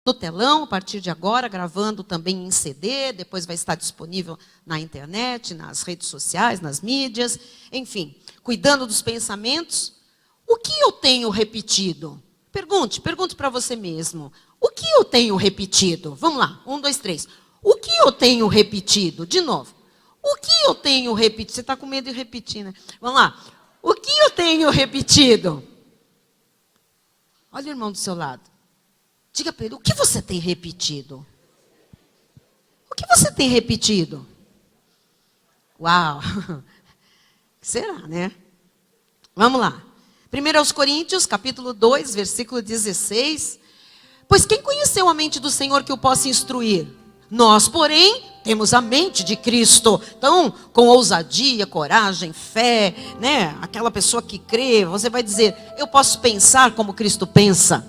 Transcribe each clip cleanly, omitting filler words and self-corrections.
no telão, a partir de agora, gravando também em CD, depois vai estar disponível na internet, nas redes sociais, nas mídias, enfim, cuidando dos pensamentos. O que eu tenho repetido? Pergunte para você mesmo. O que eu tenho repetido? Vamos lá, 1, 2, 3. O que eu tenho repetido? De novo. O que eu tenho repetido? Você está com medo de repetir, né? Vamos lá. O que eu tenho repetido? Olha o irmão do seu lado. Diga para ele, o que você tem repetido? O que você tem repetido? Uau! Será, né? Vamos lá. 1 Coríntios, capítulo 2, versículo 16. Pois quem conheceu a mente do Senhor que o possa instruir? Nós, porém, temos a mente de Cristo. Então, com ousadia, coragem, fé, né? Aquela pessoa que crê, você vai dizer, eu posso pensar como Cristo pensa,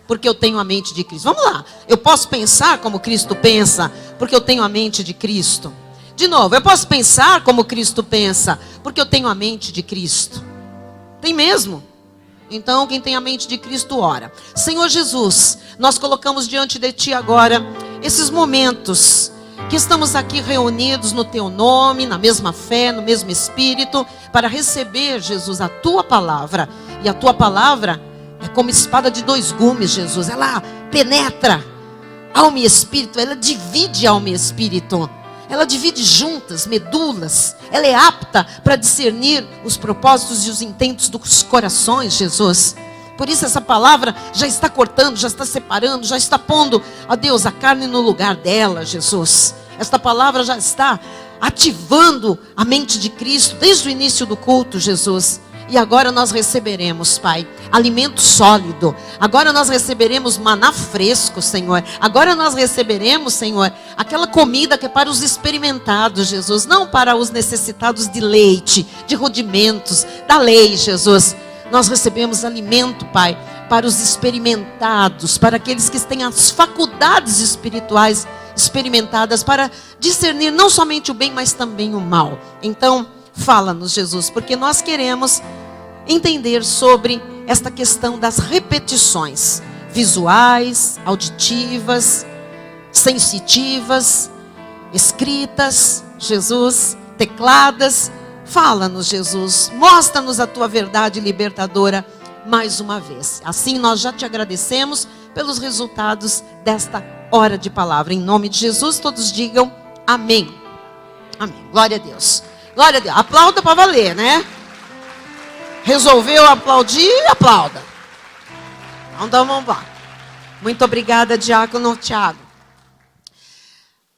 porque eu tenho a mente de Cristo. Vamos lá. Eu posso pensar como Cristo pensa, porque eu tenho a mente de Cristo. De novo, eu posso pensar como Cristo pensa, porque eu tenho a mente de Cristo. Tem mesmo? Então, quem tem a mente de Cristo, ora. Senhor Jesus, nós colocamos diante de Ti agora esses momentos que estamos aqui reunidos no Teu nome, na mesma fé, no mesmo Espírito, para receber, Jesus, a Tua palavra. E a Tua palavra é como espada de 2 gumes, Jesus. Ela penetra alma e espírito, ela divide alma e espírito. Ela divide juntas, medulas. Ela é apta para discernir os propósitos e os intentos dos corações, Jesus. Por isso essa palavra já está cortando, já está separando, já está pondo, ó Deus, a carne no lugar dela, Jesus. Esta palavra já está ativando a mente de Cristo desde o início do culto, Jesus. E agora nós receberemos, Pai, alimento sólido. Agora nós receberemos maná fresco, Senhor. Agora nós receberemos, Senhor, aquela comida que é para os experimentados, Jesus. Não para os necessitados de leite, de rudimentos, da lei, Jesus. Nós recebemos alimento, Pai, para os experimentados, para aqueles que têm as faculdades espirituais experimentadas, para discernir não somente o bem, mas também o mal. Então, fala-nos, Jesus, porque nós queremos entender sobre esta questão das repetições visuais, auditivas, sensitivas, escritas, Jesus, tecladas. Fala-nos, Jesus, mostra-nos a Tua verdade libertadora mais uma vez. Assim nós já Te agradecemos pelos resultados desta hora de palavra. Em nome de Jesus, todos digam amém. Amém. Glória a Deus. Glória a Deus. Aplauda para valer, né? Resolveu aplaudir? Aplauda. Então vamos lá. Muito obrigada, Diácono Tiago.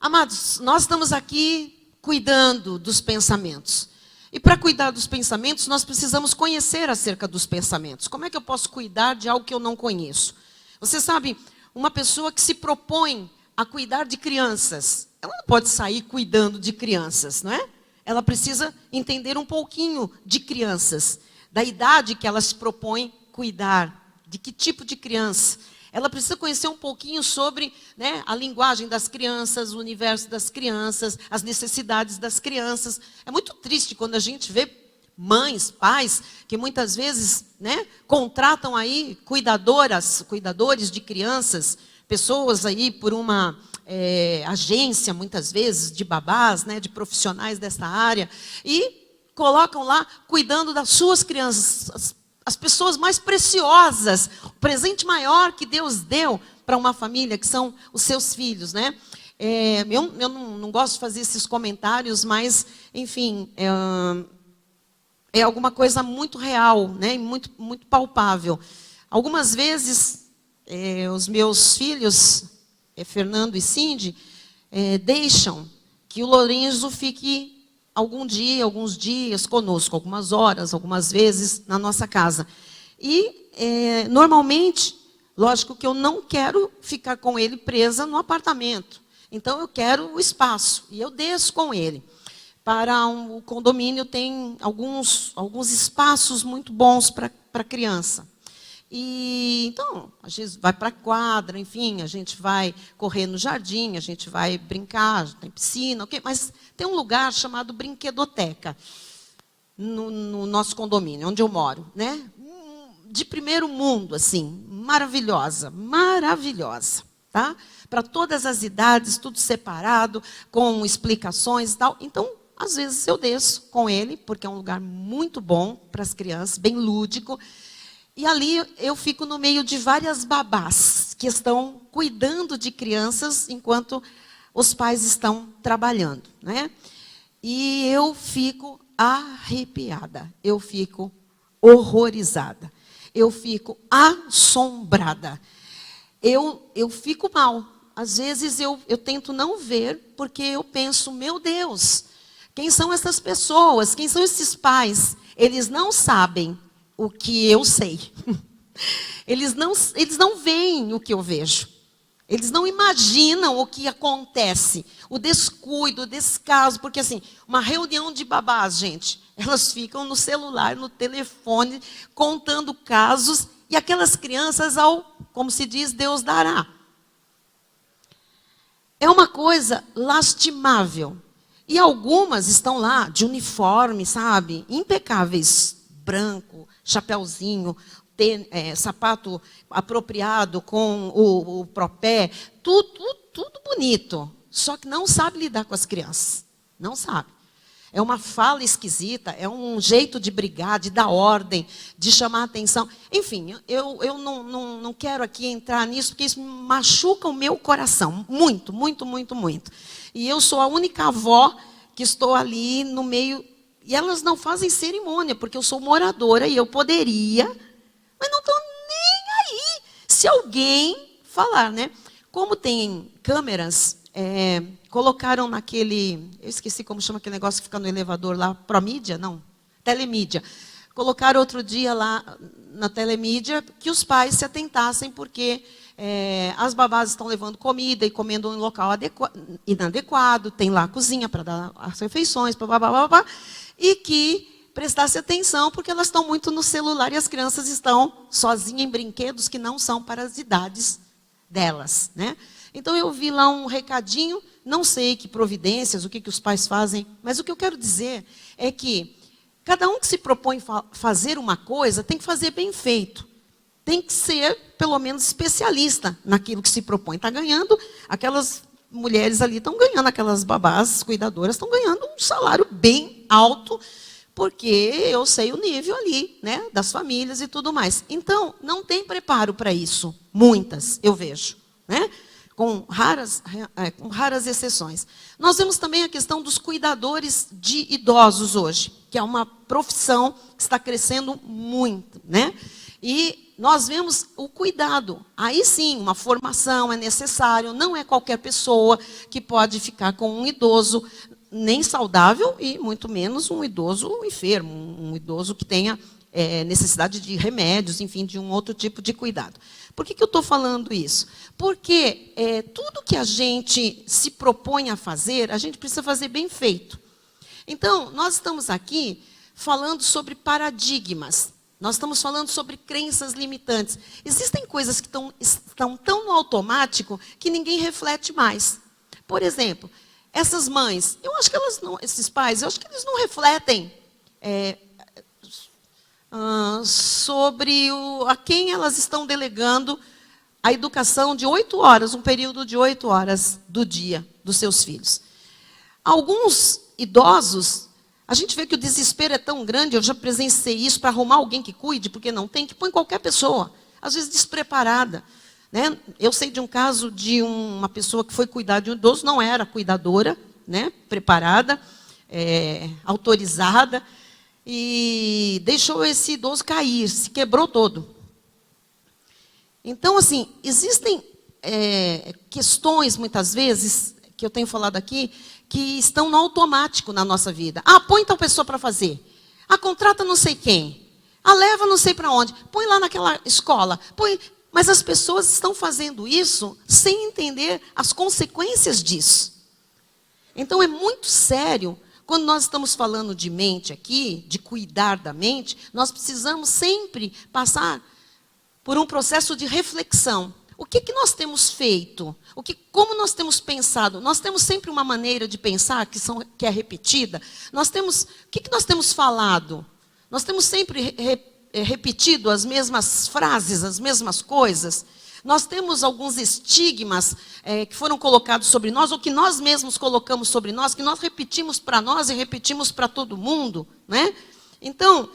Amados, nós estamos aqui cuidando dos pensamentos. E para cuidar dos pensamentos, nós precisamos conhecer acerca dos pensamentos. Como é que eu posso cuidar de algo que eu não conheço? Você sabe, uma pessoa que se propõe a cuidar de crianças, ela não pode sair cuidando de crianças, não é? Ela precisa entender um pouquinho de crianças, da idade que ela se propõe cuidar, de que tipo de criança. Ela precisa conhecer um pouquinho sobre, né, a linguagem das crianças, o universo das crianças, as necessidades das crianças. É muito triste quando a gente vê mães, pais, que muitas vezes, né, contratam aí cuidadores de crianças, pessoas aí por uma agência, muitas vezes, de babás, né, de profissionais dessa área, e colocam lá cuidando das suas crianças, as pessoas mais preciosas, o presente maior que Deus deu para uma família, que são os seus filhos, né? Eu não gosto de fazer esses comentários, mas, enfim, é alguma coisa muito real, né? Muito, muito palpável. Algumas vezes, os meus filhos, Fernando e Cindy, deixam que o Lourenço fique alguns dias conosco, algumas horas, algumas vezes na nossa casa. E, normalmente, lógico que eu não quero ficar com ele presa no apartamento. Então, eu quero o espaço, e eu desço com ele. O condomínio tem alguns espaços muito bons para criança. E, então, a gente vai para a quadra, enfim, a gente vai correr no jardim, a gente vai brincar, tem piscina, ok? Mas tem um lugar chamado Brinquedoteca, no nosso condomínio, onde eu moro, né? De primeiro mundo, assim, maravilhosa, maravilhosa. tá? Para todas as idades, tudo separado, com explicações e tal. Então, às vezes eu desço com ele, porque é um lugar muito bom para as crianças, bem lúdico. E ali eu fico no meio de várias babás que estão cuidando de crianças enquanto os pais estão trabalhando, né? E eu fico arrepiada, eu fico horrorizada, eu fico assombrada. Eu fico mal. Às vezes eu tento não ver, porque eu penso, meu Deus, quem são essas pessoas? Quem são esses pais? Eles não sabem o que eu sei. Eles não veem o que eu vejo. Eles não imaginam o que acontece. O descuido, o descaso. Porque, assim, uma reunião de babás, gente, elas ficam no celular, no telefone, contando casos. E aquelas crianças, como se diz, Deus dará. É uma coisa lastimável. E algumas estão lá de uniforme, sabe? Impecáveis. Branco, chapéuzinho, sapato apropriado com o propé. Tudo bonito. Só que não sabe lidar com as crianças. Não sabe. É uma fala esquisita, é um jeito de brigar, de dar ordem, de chamar a atenção. Enfim, eu não quero aqui entrar nisso, porque isso machuca o meu coração. Muito, muito, muito, muito. E eu sou a única avó que estou ali no meio. E elas não fazem cerimônia, porque eu sou moradora e eu poderia, mas não estou nem aí. Se alguém falar, né? Como tem câmeras, colocaram naquele, eu esqueci como chama aquele negócio que fica no elevador lá, Promídia? Não, Telemídia. Colocaram outro dia lá na Telemídia que os pais se atentassem, porque as babás estão levando comida e comendo em um local inadequado, tem lá a cozinha para dar as refeições, blá, e que prestasse atenção, porque elas estão muito no celular e as crianças estão sozinhas em brinquedos que não são para as idades delas, né? Então eu vi lá um recadinho, não sei que providências, o que os pais fazem, mas o que eu quero dizer é que cada um que se propõe fazer uma coisa tem que fazer bem feito. Tem que ser, pelo menos, especialista naquilo que se propõe. Está ganhando, aquelas mulheres ali estão ganhando, aquelas babás, cuidadoras, estão ganhando um salário bem alto, porque eu sei o nível ali, né, das famílias e tudo mais. Então, não tem preparo para isso. Muitas, eu vejo, né? Com raras exceções. Nós vemos também a questão dos cuidadores de idosos hoje, que é uma profissão que está crescendo muito, né? E nós vemos o cuidado. Aí sim, uma formação é necessário, não é qualquer pessoa que pode ficar com um idoso nem saudável e muito menos um idoso enfermo, um idoso que tenha necessidade de remédios, enfim, de um outro tipo de cuidado. Por que eu estou falando isso? Porque tudo que a gente se propõe a fazer, a gente precisa fazer bem feito. Então, nós estamos aqui falando sobre paradigmas. Nós estamos falando sobre crenças limitantes. Existem coisas que estão tão no automático que ninguém reflete mais. Por exemplo, essas mães, eu acho que elas não, esses pais, eu acho que eles não refletem sobre a quem elas estão delegando a educação de 8 horas, um período de 8 horas do dia dos seus filhos. Alguns idosos, a gente vê que o desespero é tão grande, eu já presenciei isso, para arrumar alguém que cuide, porque não tem, que põe qualquer pessoa, às vezes despreparada. Né? Eu sei de um caso de uma pessoa que foi cuidar de um idoso, não era cuidadora, né? Preparada, autorizada, e deixou esse idoso cair, se quebrou todo. Então, assim, existem questões, muitas vezes, que eu tenho falado aqui, que estão no automático na nossa vida. Ah, põe tal pessoa para fazer. Ah, contrata não sei quem. Ah, leva não sei para onde. Põe lá naquela escola. Põe... Mas as pessoas estão fazendo isso sem entender as consequências disso. Então, é muito sério. Quando nós estamos falando de mente aqui, de cuidar da mente, nós precisamos sempre passar por um processo de reflexão. O que nós temos feito? Como nós temos pensado? Nós temos sempre uma maneira de pensar que é repetida? O que nós temos falado? Nós temos sempre repetido as mesmas frases, as mesmas coisas? Nós temos alguns estigmas que foram colocados sobre nós, ou que nós mesmos colocamos sobre nós, que nós repetimos para nós e repetimos para todo mundo, né? Então,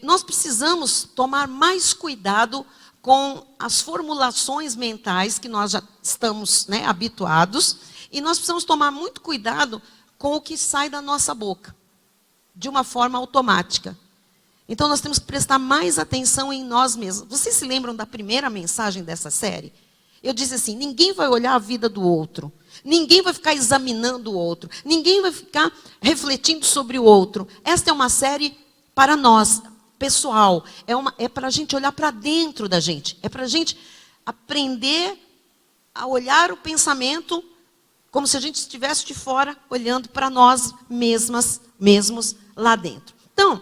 nós precisamos tomar mais cuidado com as formulações mentais que nós já estamos, né, habituados, e nós precisamos tomar muito cuidado com o que sai da nossa boca, de uma forma automática. Então, nós temos que prestar mais atenção em nós mesmos. Vocês se lembram da primeira mensagem dessa série? Eu disse assim, ninguém vai olhar a vida do outro. Ninguém vai ficar examinando o outro. Ninguém vai ficar refletindo sobre o outro. Esta é uma série para nós, pessoal. É para a gente olhar para dentro da gente. É para a gente aprender a olhar o pensamento como se a gente estivesse de fora, olhando para nós mesmos lá dentro. Então,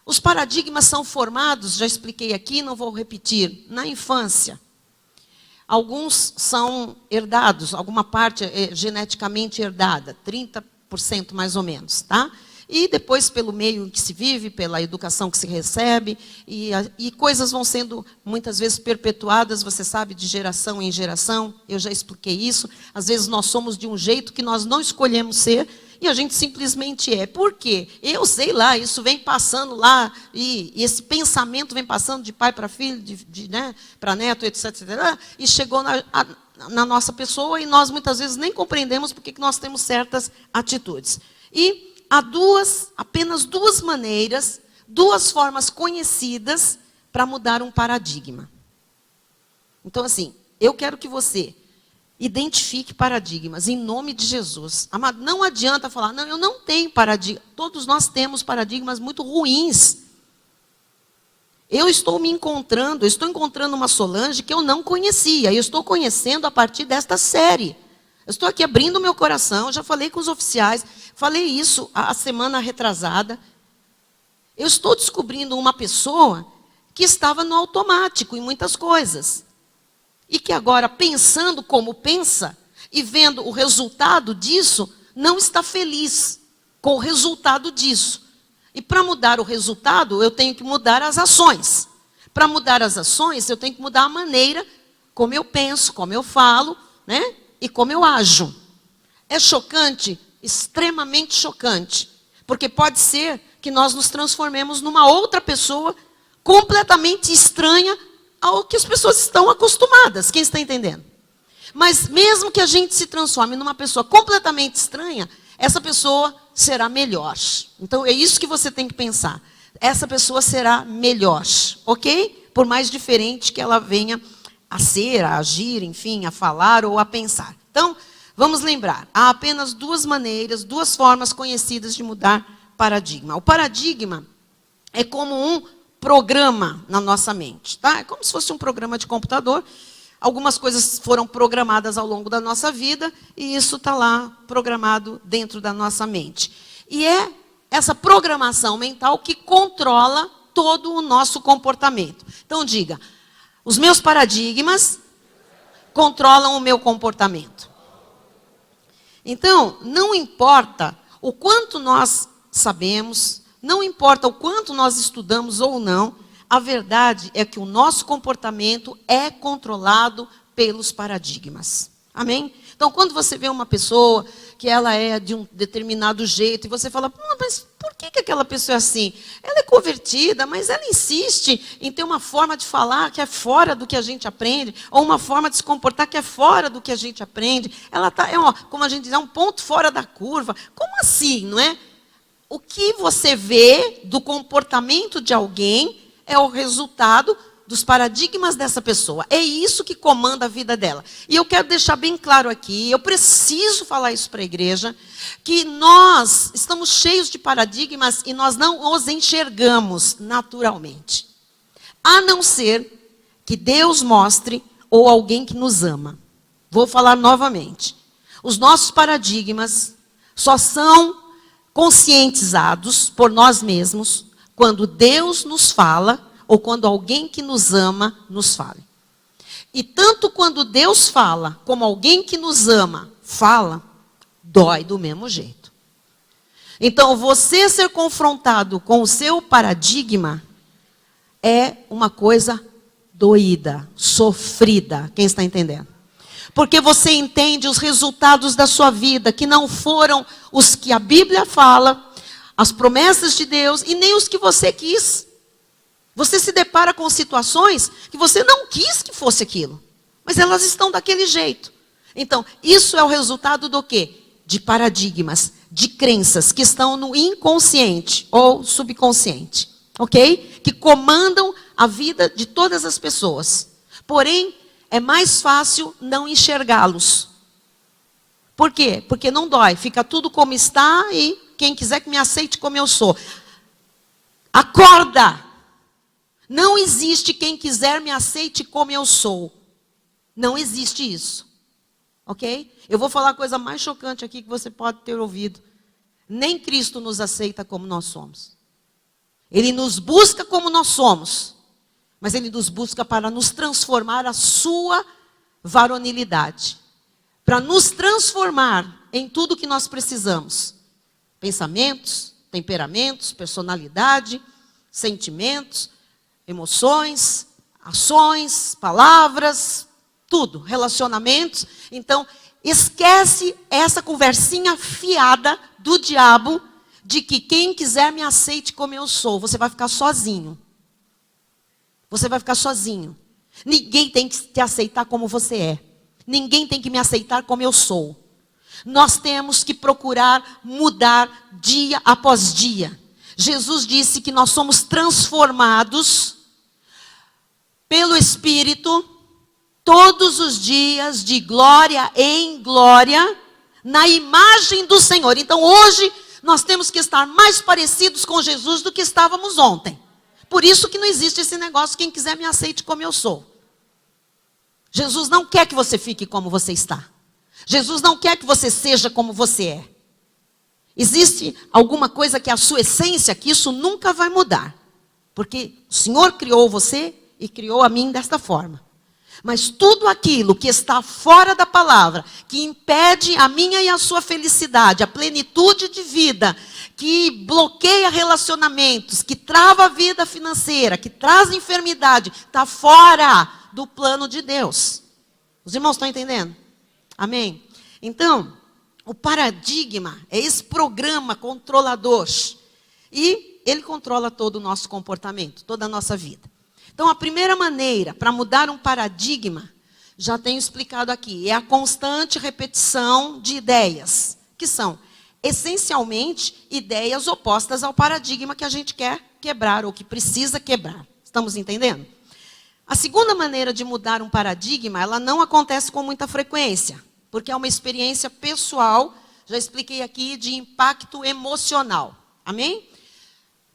os paradigmas são formados, já expliquei aqui, não vou repetir, na infância. Alguns são herdados, alguma parte é geneticamente herdada, 30% mais ou menos, tá? E depois pelo meio em que se vive, pela educação que se recebe, e coisas vão sendo muitas vezes perpetuadas, você sabe, de geração em geração, eu já expliquei isso. Às vezes nós somos de um jeito que nós não escolhemos ser, e a gente simplesmente é. Por quê? Eu sei lá, isso vem passando lá, e esse pensamento vem passando de pai para filho, né, para neto, etc, etc. E chegou na nossa pessoa, e nós muitas vezes nem compreendemos porque que nós temos certas atitudes. E há apenas duas maneiras, duas formas conhecidas para mudar um paradigma. Então, assim, eu quero que você identifique paradigmas, em nome de Jesus. Amado, não adianta falar, não, eu não tenho paradigma. Todos nós temos paradigmas muito ruins. Eu estou encontrando uma Solange que eu não conhecia. Eu estou conhecendo a partir desta série. Eu estou aqui abrindo o meu coração, já falei com os oficiais, falei isso a semana retrasada. Eu estou descobrindo uma pessoa que estava no automático em muitas coisas. E que agora, pensando como pensa, e vendo o resultado disso, não está feliz com o resultado disso. E para mudar o resultado, eu tenho que mudar as ações. Para mudar as ações, eu tenho que mudar a maneira como eu penso, como eu falo, né? E como eu ajo. É chocante, extremamente chocante. Porque pode ser que nós nos transformemos numa outra pessoa completamente estranha ao que as pessoas estão acostumadas. Quem está entendendo? Mas mesmo que a gente se transforme numa pessoa completamente estranha, essa pessoa será melhor. Então é isso que você tem que pensar. Essa pessoa será melhor, ok? Por mais diferente que ela venha a ser, a agir, enfim, a falar ou a pensar. Então, vamos lembrar, há apenas duas maneiras, duas formas conhecidas de mudar paradigma. O paradigma é como um programa na nossa mente, tá? É como se fosse um programa de computador. Algumas coisas foram programadas ao longo da nossa vida e isso está lá programado dentro da nossa mente. E é essa programação mental que controla todo o nosso comportamento. Então diga, os meus paradigmas controlam o meu comportamento. Então, não importa o quanto nós sabemos, não importa o quanto nós estudamos ou não, a verdade é que o nosso comportamento é controlado pelos paradigmas. Amém? Então, quando você vê uma pessoa que ela é de um determinado jeito, e você fala, mas por que aquela pessoa é assim? Ela é convertida, mas ela insiste em ter uma forma de falar que é fora do que a gente aprende, ou uma forma de se comportar que é fora do que a gente aprende. Ela está, como a gente diz, é um ponto fora da curva. Como assim, não é? O que você vê do comportamento de alguém é o resultado dos paradigmas dessa pessoa. É isso que comanda a vida dela. E eu quero deixar bem claro aqui, eu preciso falar isso para a igreja, que nós estamos cheios de paradigmas e nós não os enxergamos naturalmente. A não ser que Deus mostre ou alguém que nos ama. Vou falar novamente. Os nossos paradigmas só são conscientizados por nós mesmos quando Deus nos fala ou quando alguém que nos ama nos fale. E tanto quando Deus fala, como alguém que nos ama fala, dói do mesmo jeito. Então, você ser confrontado com o seu paradigma é uma coisa doída, sofrida. Quem está entendendo? Porque você entende os resultados da sua vida, que não foram os que a Bíblia fala, as promessas de Deus, e nem os que você quis. Você se depara com situações que você não quis que fosse aquilo, mas elas estão daquele jeito. Então, isso é o resultado do quê? De paradigmas, de crenças que estão no inconsciente ou subconsciente, ok? Que comandam a vida de todas as pessoas. Porém, é mais fácil não enxergá-los. Por quê? Porque não dói, fica tudo como está e quem quiser que me aceite como eu sou. Acorda! Não existe quem quiser me aceite como eu sou. Não existe isso. Ok? Eu vou falar a coisa mais chocante aqui que você pode ter ouvido. Nem Cristo nos aceita como nós somos. Ele nos busca como nós somos. Mas Ele nos busca para nos transformar a sua varonilidade. Para nos transformar em tudo que nós precisamos. Pensamentos, temperamentos, personalidade, sentimentos, emoções, ações, palavras, tudo, relacionamentos. Então, esquece essa conversinha fiada do diabo de que quem quiser me aceite como eu sou. Você vai ficar sozinho. Você vai ficar sozinho. Ninguém tem que te aceitar como você é. Ninguém tem que me aceitar como eu sou. Nós temos que procurar mudar dia após dia. Jesus disse que nós somos transformados pelo Espírito todos os dias, de glória em glória, na imagem do Senhor. Então hoje nós temos que estar mais parecidos com Jesus do que estávamos ontem. Por isso que não existe esse negócio, quem quiser me aceite como eu sou. Jesus não quer que você fique como você está. Jesus não quer que você seja como você é. Existe alguma coisa que é a sua essência, que isso nunca vai mudar. Porque o Senhor criou você e criou a mim desta forma. Mas tudo aquilo que está fora da palavra, que impede a minha e a sua felicidade, a plenitude de vida, que bloqueia relacionamentos, que trava a vida financeira, que traz enfermidade, está fora do plano de Deus. Os irmãos estão entendendo? Amém? Então, o paradigma é esse programa controlador. E ele controla todo o nosso comportamento, toda a nossa vida. Então, a primeira maneira para mudar um paradigma, já tenho explicado aqui, é a constante repetição de ideias, que são, essencialmente, ideias opostas ao paradigma que a gente quer quebrar, ou que precisa quebrar. Estamos entendendo? A segunda maneira de mudar um paradigma, ela não acontece com muita frequência, porque é uma experiência pessoal, já expliquei aqui, de impacto emocional. Amém?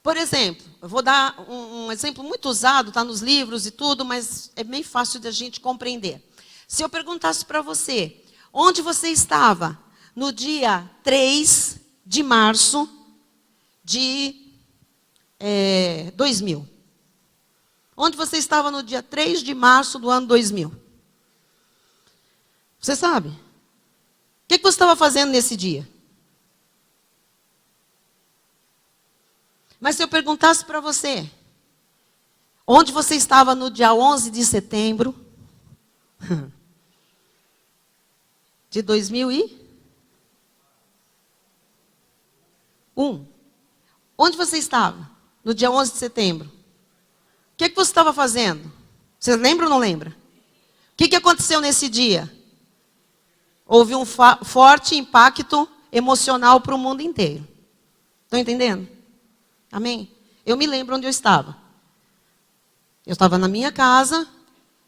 Por exemplo, eu vou dar um exemplo muito usado, está nos livros e tudo, mas é bem fácil de a gente compreender. Se eu perguntasse para você, onde você estava no dia 3 de março de 2000? Onde você estava no dia 3 de março do ano 2000? Você sabe? O que você estava fazendo nesse dia? Mas se eu perguntasse para você, onde você estava no dia 11 de setembro de 2001? Onde você estava no dia 11 de setembro? O que você estava fazendo? Você lembra ou não lembra? O que aconteceu nesse dia? Houve um forte impacto emocional para o mundo inteiro. Estão entendendo? Amém? Eu me lembro onde eu estava. Eu estava na minha casa,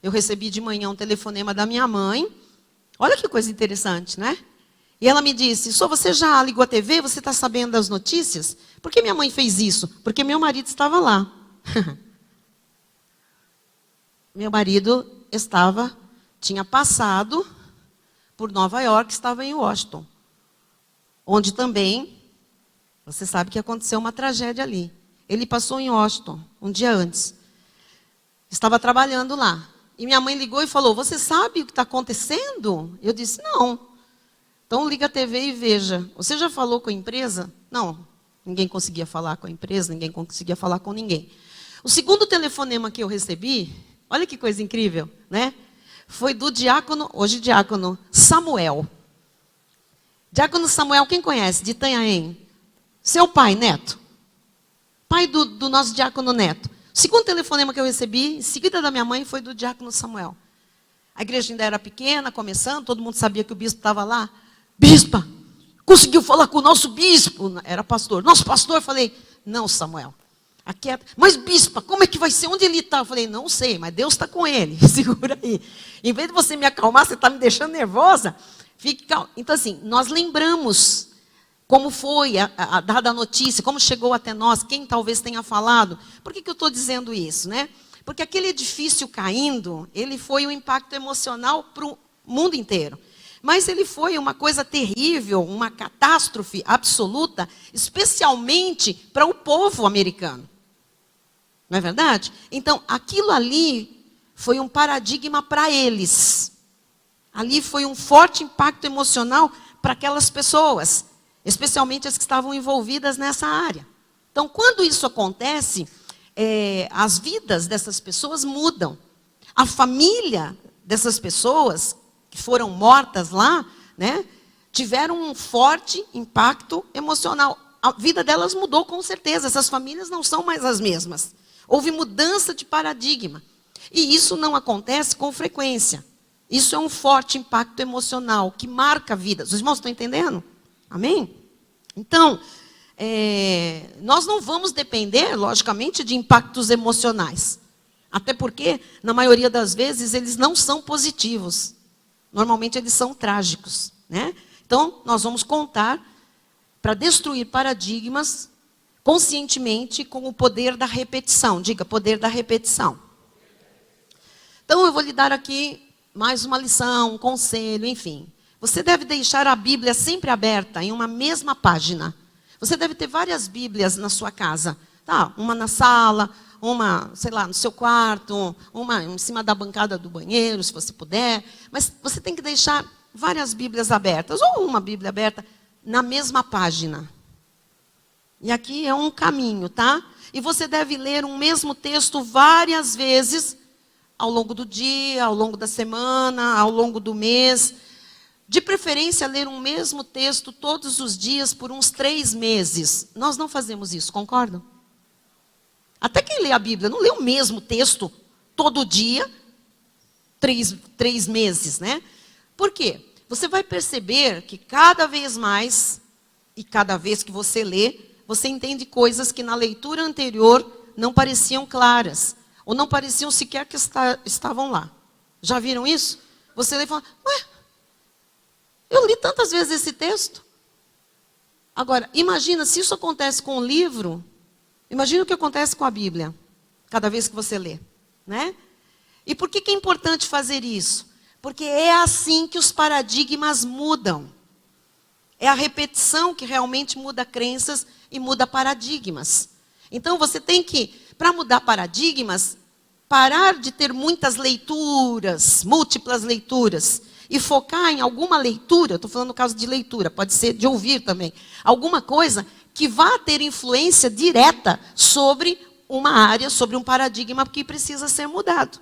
eu recebi de manhã um telefonema da minha mãe. Olha que coisa interessante, né? E ela me disse, Sô, você já ligou a TV? Você está sabendo das notícias? Por que minha mãe fez isso? Porque meu marido estava lá. Meu marido tinha passado por Nova York, estava em Washington. Onde também, você sabe que aconteceu uma tragédia ali. Ele passou em Washington, um dia antes. Estava trabalhando lá. E minha mãe ligou e falou, você sabe o que está acontecendo? Eu disse, não. Então liga a TV e veja. Você já falou com a empresa? Não. Ninguém conseguia falar com a empresa, ninguém conseguia falar com ninguém. O segundo telefonema que eu recebi, Olha que coisa incrível, né? Foi do diácono, hoje diácono, Samuel. Diácono Samuel, quem conhece? De Itanhaém. Seu pai, Neto. Pai do nosso diácono Neto. O segundo telefonema que eu recebi, em seguida da minha mãe, foi do diácono Samuel. A igreja ainda era pequena, começando, todo mundo sabia que o bispo estava lá. Bispa, conseguiu falar com o nosso bispo? Era pastor. Nosso pastor, eu falei, não, Samuel. Aquieta. Mas bispa, como é que vai ser? Onde ele está? Eu falei, não sei, mas Deus está com ele. Segura aí. Em vez de você me acalmar, você está me deixando nervosa. Fique calmo. Então assim, nós lembramos como foi a dada a notícia, como chegou até nós, quem talvez tenha falado. Por que eu estou dizendo isso, né? Porque aquele edifício caindo, ele foi um impacto emocional para o mundo inteiro. Mas ele foi uma coisa terrível, uma catástrofe absoluta, especialmente para o povo americano. Não é verdade? Então, aquilo ali foi um paradigma para eles. Ali foi um forte impacto emocional para aquelas pessoas, especialmente as que estavam envolvidas nessa área. Então, quando isso acontece, as vidas dessas pessoas mudam. A família dessas pessoas que foram mortas lá, né, tiveram um forte impacto emocional. A vida delas mudou com certeza. Essas famílias não são mais as mesmas. Houve mudança de paradigma. E isso não acontece com frequência. Isso é um forte impacto emocional que marca a vida. Os irmãos estão entendendo? Amém? Então, nós não vamos depender, logicamente, de impactos emocionais. Até porque, na maioria das vezes, eles não são positivos. Normalmente, eles são trágicos, né? Então, nós vamos contar para destruir paradigmas conscientemente com o poder da repetição. Diga, poder da repetição. Então, eu vou lhe dar aqui mais uma lição, um conselho, enfim. Você deve deixar a Bíblia sempre aberta em uma mesma página. Você deve ter várias Bíblias na sua casa. Tá? Uma na sala, uma, sei lá, no seu quarto, uma em cima da bancada do banheiro, se você puder. Mas você tem que deixar várias Bíblias abertas, ou uma Bíblia aberta, na mesma página. E aqui é um caminho, tá? E você deve ler um mesmo texto várias vezes, ao longo do dia, ao longo da semana, ao longo do mês. De preferência, ler um mesmo texto todos os dias por uns 3 meses. Nós não fazemos isso, concordam? Até quem lê a Bíblia não lê o mesmo texto todo dia, 3 meses, né? Por quê? Você vai perceber que cada vez mais, e cada vez que você lê, você entende coisas que na leitura anterior não pareciam claras, ou não pareciam sequer que estavam lá. Já viram isso? Você lê e fala, ué, eu li tantas vezes esse texto. Agora, imagina se isso acontece com o livro, imagina o que acontece com a Bíblia, cada vez que você lê, né? E por que é importante fazer isso? Porque é assim que os paradigmas mudam. É a repetição que realmente muda crenças e muda paradigmas. Então você tem que, para mudar paradigmas, parar de ter muitas leituras, múltiplas leituras, e focar em alguma leitura, estou falando no caso de leitura, pode ser de ouvir também, alguma coisa que vá ter influência direta sobre uma área, sobre um paradigma que precisa ser mudado.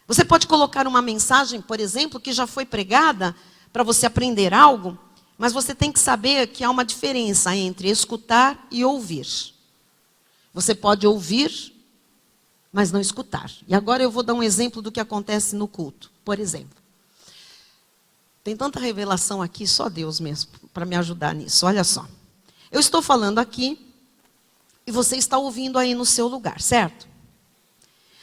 Você pode colocar uma mensagem, por exemplo, que já foi pregada para você aprender algo, mas você tem que saber que há uma diferença entre escutar e ouvir. Você pode ouvir, mas não escutar. E agora eu vou dar um exemplo do que acontece no culto. Por exemplo, tem tanta revelação aqui, só Deus mesmo, para me ajudar nisso. Olha só. Eu estou falando aqui e você está ouvindo aí no seu lugar, certo?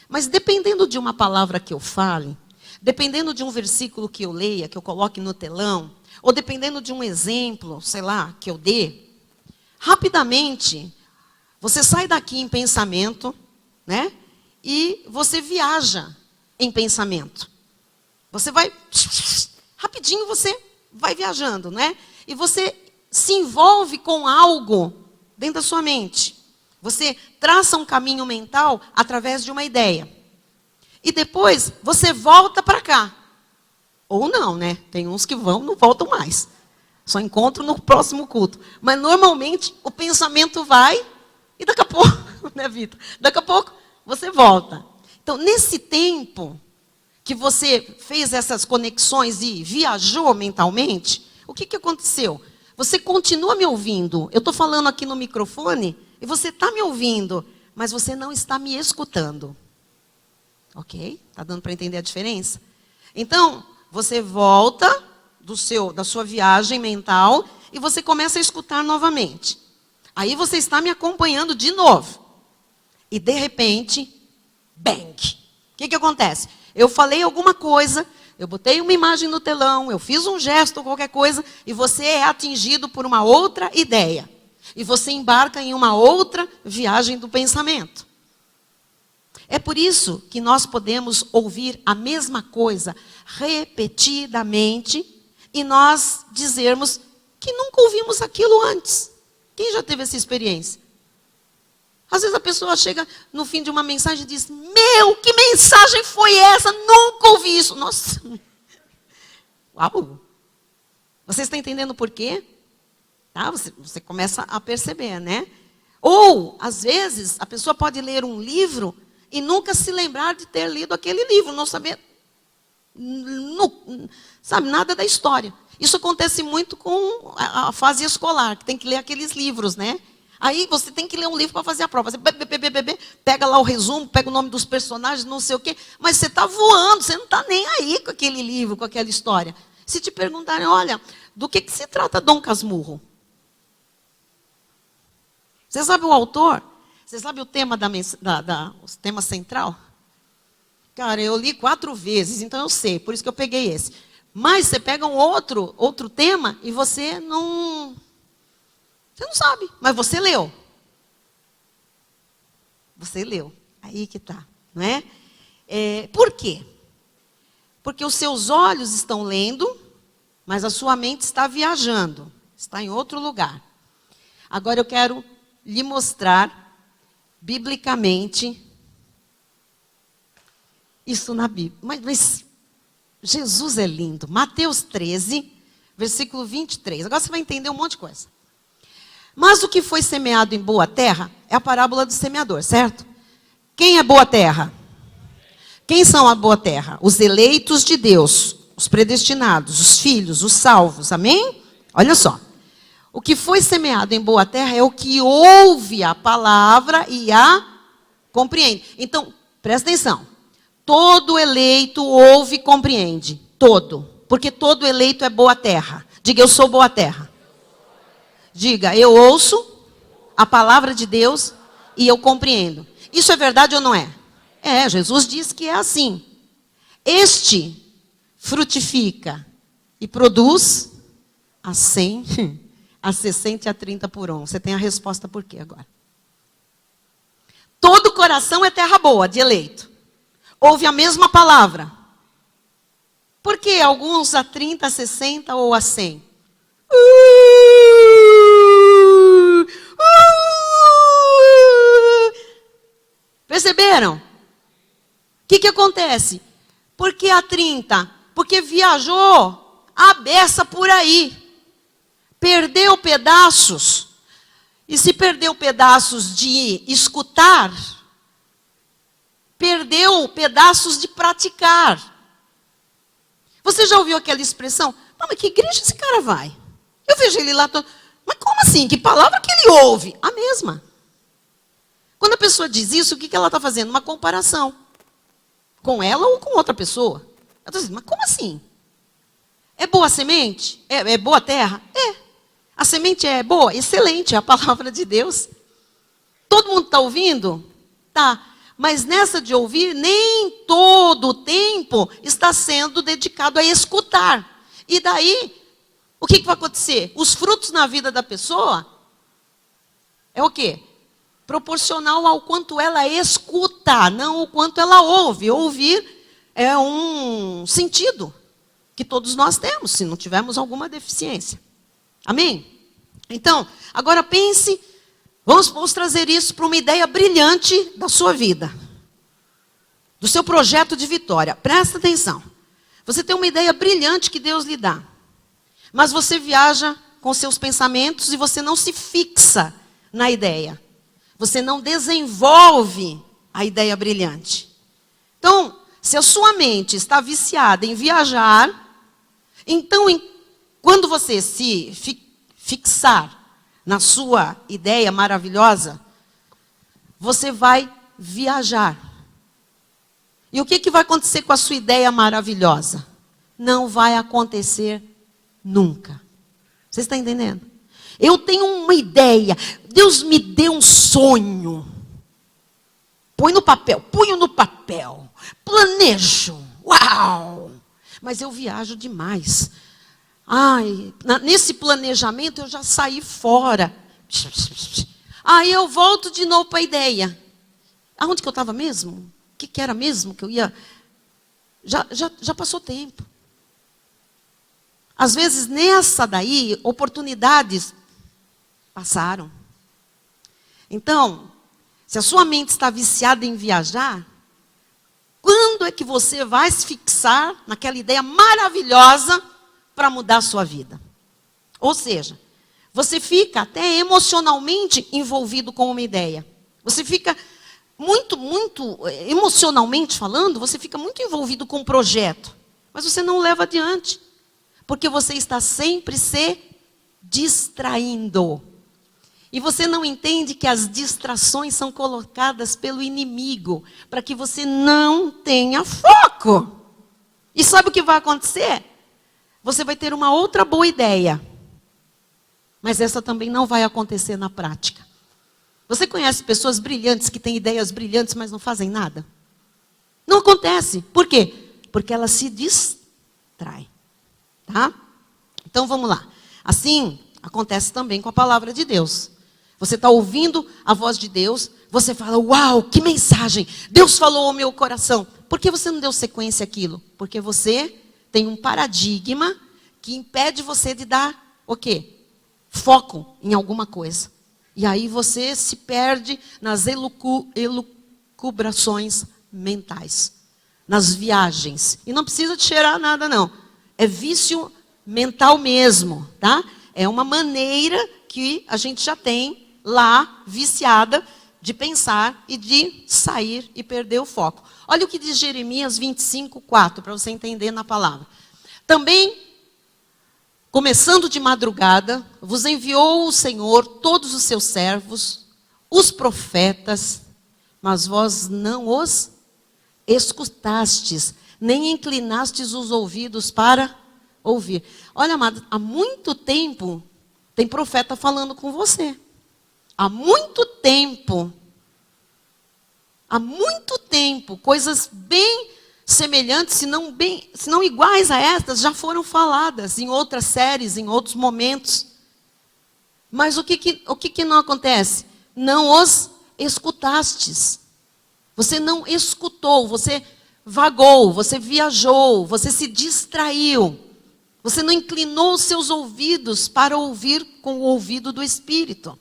Mas dependendo de uma palavra que eu fale, dependendo de um versículo que eu leia, que eu coloque no telão, ou dependendo de um exemplo, sei lá, que eu dê, rapidamente, você sai daqui em pensamento, né? E você viaja em pensamento. Você vai, rapidinho você vai viajando, né? E você se envolve com algo dentro da sua mente. Você traça um caminho mental através de uma ideia. E depois você volta para cá. Ou não, né? Tem uns que vão, não voltam mais. Só encontro no próximo culto. Mas normalmente o pensamento vai e daqui a pouco, né, Vitor? Daqui a pouco você volta. Então, nesse tempo que você fez essas conexões e viajou mentalmente, o que aconteceu? Você continua me ouvindo. Eu estou falando aqui no microfone e você está me ouvindo, mas você não está me escutando. Ok? Está dando para entender a diferença? Então, você volta da sua viagem mental e você começa a escutar novamente. Aí você está me acompanhando de novo. E de repente, bang! O que acontece? Eu falei alguma coisa, eu botei uma imagem no telão, eu fiz um gesto, qualquer coisa, e você é atingido por uma outra ideia. E você embarca em uma outra viagem do pensamento. É por isso que nós podemos ouvir a mesma coisa repetidamente e nós dizermos que nunca ouvimos aquilo antes. Quem já teve essa experiência? Às vezes a pessoa chega no fim de uma mensagem e diz: meu, que mensagem foi essa? Nunca ouvi isso. Nossa. Uau. Você está entendendo por quê? Tá? Você começa a perceber, né? Ou, às vezes, a pessoa pode ler um livro e nunca se lembrar de ter lido aquele livro, não saber, sabe, nada da história. Isso acontece muito com a fase escolar, que tem que ler aqueles livros, né? Aí você tem que ler um livro para fazer a prova. Você pega lá o resumo, pega o nome dos personagens, não sei o quê. Mas você está voando, você não está nem aí com aquele livro, com aquela história. Se te perguntarem, olha, do que se trata Dom Casmurro? Você sabe o autor? Você sabe o tema o tema central? Cara, eu li 4 vezes, então eu sei, por isso que eu peguei esse. Mas você pega um outro tema e você não sabe, mas você leu. Você leu. Aí que está, não é? Por quê? Porque os seus olhos estão lendo, mas a sua mente está viajando. Está em outro lugar. Agora eu quero lhe mostrar, biblicamente, isso na Bíblia. Mas Jesus é lindo. Mateus 13, versículo 23. Agora você vai entender um monte de coisa. Mas o que foi semeado em boa terra é a parábola do semeador, certo? Quem é boa terra? Quem são a boa terra? Os eleitos de Deus, os predestinados, os filhos, os salvos, amém? Olha só. O que foi semeado em boa terra é o que ouve a palavra e a compreende. Então, presta atenção. Todo eleito ouve e compreende. Todo. Porque todo eleito é boa terra. Diga, eu sou boa terra. Diga, eu ouço a palavra de Deus e eu compreendo. Isso é verdade ou não é? Jesus diz que é assim. Este frutifica e produz a 100, a 60 e a 30 por 1. Você tem a resposta por quê agora? Todo coração é terra boa, de eleito. Ouve a mesma palavra. Por que alguns a 30, a 60 ou a 100? Perceberam? O que acontece? Por que a 30? Porque viajou a beça por aí. Perdeu pedaços. E se perdeu pedaços de escutar, perdeu pedaços de praticar. Você já ouviu aquela expressão? Mas que igreja esse cara vai? Eu vejo ele lá todo... Mas como assim? Que palavra que ele ouve? A mesma. Quando a pessoa diz isso, o que ela está fazendo? Uma comparação. Com ela ou com outra pessoa. Ela está dizendo, mas como assim? É boa a semente? É boa a terra? É. A semente é boa? Excelente, é a palavra de Deus. Todo mundo está ouvindo? Tá. Mas nessa de ouvir, nem todo o tempo está sendo dedicado a escutar. E daí, o que vai acontecer? Os frutos na vida da pessoa é o quê? Proporcional ao quanto ela escuta, não o quanto ela ouve. Ouvir é um sentido que todos nós temos, se não tivermos alguma deficiência. Amém? Então, agora pense, vamos trazer isso para uma ideia brilhante da sua vida. Do seu projeto de vitória. Presta atenção. Você tem uma ideia brilhante que Deus lhe dá. Mas você viaja com seus pensamentos e você não se fixa na ideia. Você não desenvolve a ideia brilhante. Então, se a sua mente está viciada em viajar, então, quando você se fixar na sua ideia maravilhosa, você vai viajar. E o que vai acontecer com a sua ideia maravilhosa? Não vai acontecer nunca. Você está entendendo? Eu tenho uma ideia. Deus me deu um sonho. Ponho no papel. Planejo. Uau! Mas eu viajo demais. Ai, nesse planejamento eu já saí fora. Aí eu volto de novo para a ideia. Aonde que eu estava mesmo? O que era mesmo que eu ia... Já passou tempo. Às vezes, nessa daí, oportunidades passaram. Então, se a sua mente está viciada em viajar, quando é que você vai se fixar naquela ideia maravilhosa para mudar a sua vida? Ou seja, você fica até emocionalmente envolvido com uma ideia. Você fica muito emocionalmente falando, você fica muito envolvido com um projeto. Mas você não leva adiante. Porque você está sempre se distraindo. E você não entende que as distrações são colocadas pelo inimigo para que você não tenha foco. E sabe o que vai acontecer? Você vai ter uma outra boa ideia. Mas essa também não vai acontecer na prática. Você conhece pessoas brilhantes que têm ideias brilhantes, mas não fazem nada? Não acontece. Por quê? Porque elas se distraem. Tá? Então vamos lá. Assim acontece também com a palavra de Deus. Você está ouvindo a voz de Deus, você fala, uau, que mensagem, Deus falou ao meu coração. Por que você não deu sequência àquilo? Porque você tem um paradigma que impede você de dar o quê? Foco em alguma coisa. E aí você se perde nas elucubrações mentais, nas viagens. E não precisa de cheirar nada, não. É vício mental mesmo, tá? É uma maneira que a gente já tem lá, viciada, de pensar e de sair e perder o foco. Olha o que diz Jeremias 25:4, para você entender na palavra. Também, começando de madrugada, vos enviou o Senhor todos os seus servos, os profetas, mas vós não os escutastes, nem inclinastes os ouvidos para ouvir. Olha, amado, há muito tempo tem profeta falando com você. Há muito tempo, coisas bem semelhantes, se não iguais a estas, já foram faladas em outras séries, em outros momentos. Mas o que não acontece? Não os escutastes. Você não escutou, você vagou, você viajou, você se distraiu. Você não inclinou os seus ouvidos para ouvir com o ouvido do Espírito.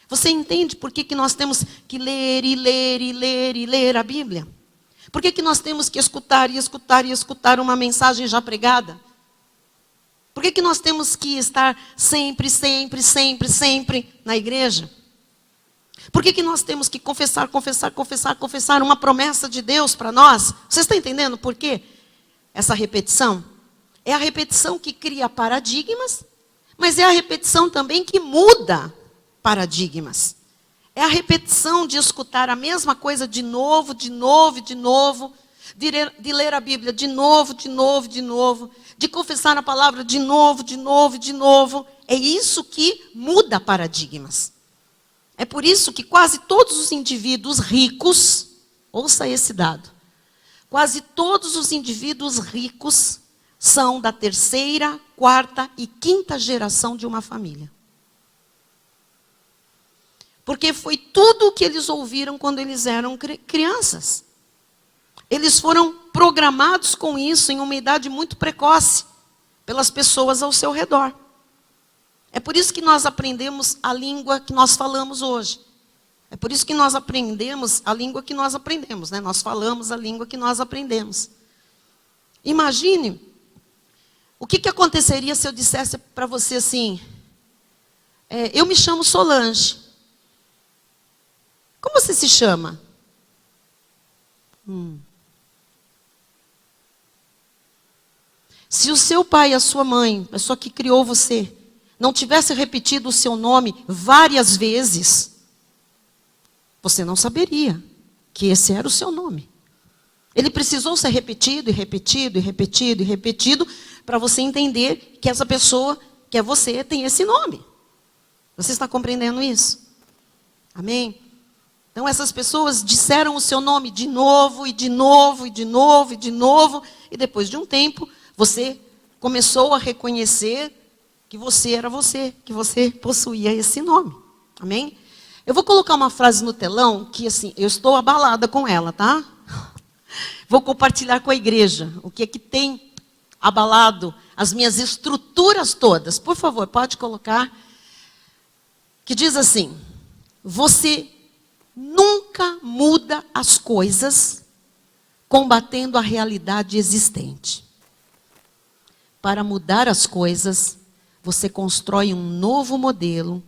Você entende por que nós temos que ler e ler e ler e ler a Bíblia? Por que nós temos que escutar e escutar e escutar uma mensagem já pregada? Por que nós temos que estar sempre na igreja? Por que nós temos que confessar uma promessa de Deus para nós? Você está entendendo por quê? Essa repetição? É a repetição que cria paradigmas, mas é a repetição também que muda paradigmas. É a repetição de escutar a mesma coisa de novo, de ler a Bíblia de novo, de confessar a palavra de novo. É isso que muda paradigmas. É por isso que quase todos os indivíduos ricos, ouça esse dado, quase todos os indivíduos ricos são da terceira, quarta e quinta geração de uma família. Porque foi tudo o que eles ouviram quando eles eram crianças. Eles foram programados com isso em uma idade muito precoce, pelas pessoas ao seu redor. É por isso que nós aprendemos a língua que nós falamos hoje. É por isso que nós aprendemos a língua que nós aprendemos, né? Nós falamos a língua que nós aprendemos. Imagine o que aconteceria se eu dissesse para você assim, eu me chamo Solange. Como você se chama? Se o seu pai e a sua mãe, a pessoa que criou você, não tivesse repetido o seu nome várias vezes, você não saberia que esse era o seu nome. Ele precisou ser repetido, e repetido, e repetido, e repetido, para você entender que essa pessoa, que é você, tem esse nome. Você está compreendendo isso? Amém? Então essas pessoas disseram o seu nome de novo, e de novo, e de novo, e de novo, e depois de um tempo, você começou a reconhecer que você era você, que você possuía esse nome. Amém? Eu vou colocar uma frase no telão que, assim, eu estou abalada com ela, tá? Vou compartilhar com a igreja o que é que tem abalado as minhas estruturas todas. Por favor, pode colocar. Que diz assim: você nunca muda as coisas combatendo a realidade existente. Para mudar as coisas, você constrói um novo modelo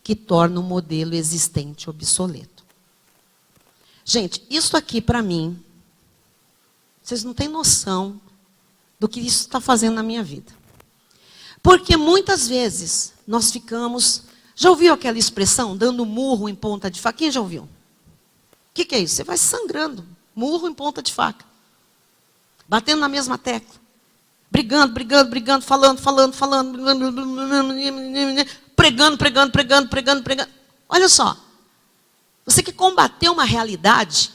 que torna o modelo existente obsoleto. Gente, isso aqui para mim, vocês não têm noção do que isso está fazendo na minha vida. Porque muitas vezes nós ficamos... Já ouviu aquela expressão, dando murro em ponta de faca? Quem já ouviu? O que é isso? Você vai sangrando, murro em ponta de faca. Batendo na mesma tecla. Brigando, falando, pregando. Olha só, você quer combater uma realidade,